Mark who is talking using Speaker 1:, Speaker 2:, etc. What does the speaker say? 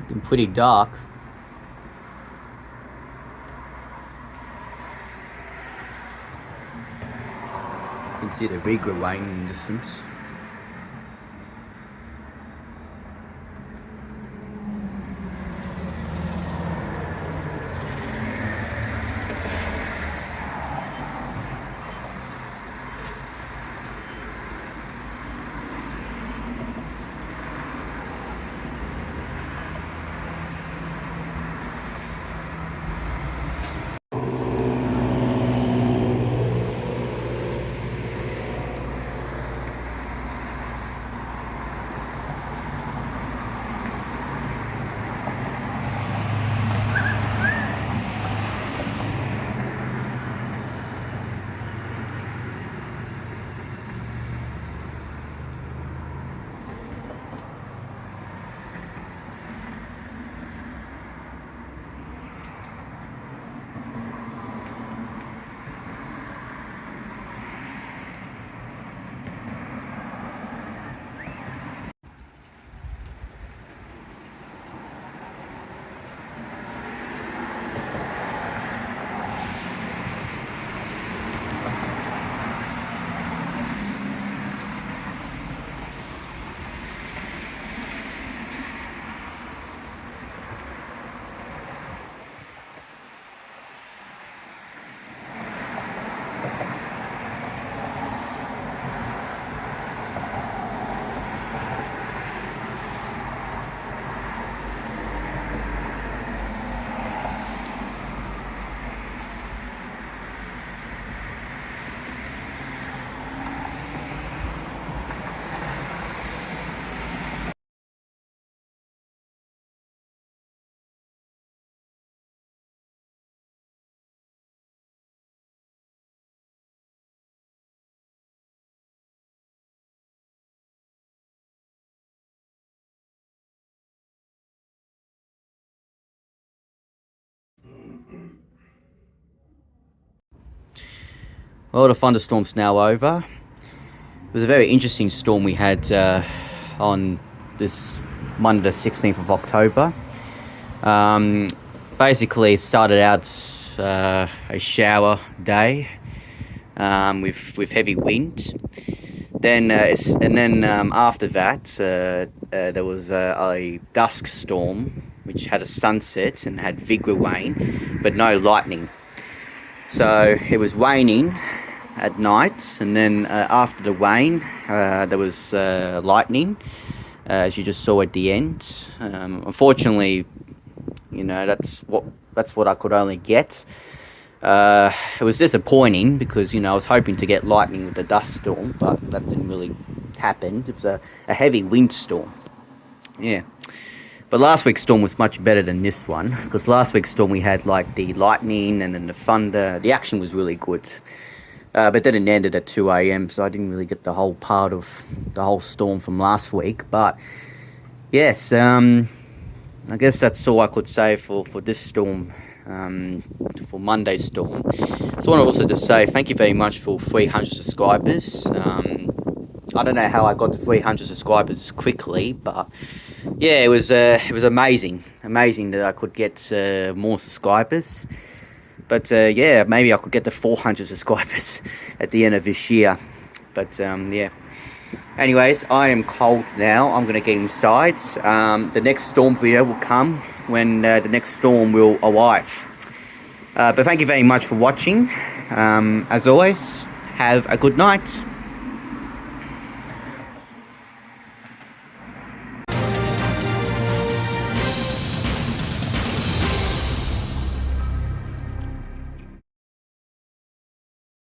Speaker 1: Looking pretty dark. You can see the virga rain in the distance. Well, the thunderstorm's now over. It was a very interesting storm we had on this Monday, the 16th of October. Basically, it started out a shower day with heavy wind. Then after that, there was a dusk storm which had a sunset and had virga rain, but no lightning. So it was raining at night, and then after the rain, there was lightning, as you just saw at the end. Unfortunately, that's what I could only get. It was disappointing because I was hoping to get lightning with the dust storm, but that didn't really happen. It was a heavy windstorm. Yeah. But last week's storm was much better than this one, because last week's storm we had like the lightning and then the thunder. The action was really good. But then it ended at 2 a.m, so I didn't really get the whole part of the whole storm from last week. But yes, I guess that's all I could say for this storm, for Monday's storm. So I want to also just say thank you very much for 300 subscribers. I don't know how I got to 300 subscribers quickly, but yeah, it was amazing that I could get more subscribers. But yeah, maybe I could get to 400 subscribers at the end of this year. But yeah. Anyways, I am cold now. I'm going to get inside. The next storm video will come when the next storm will arrive. But thank you very much for watching. As always, have a good night.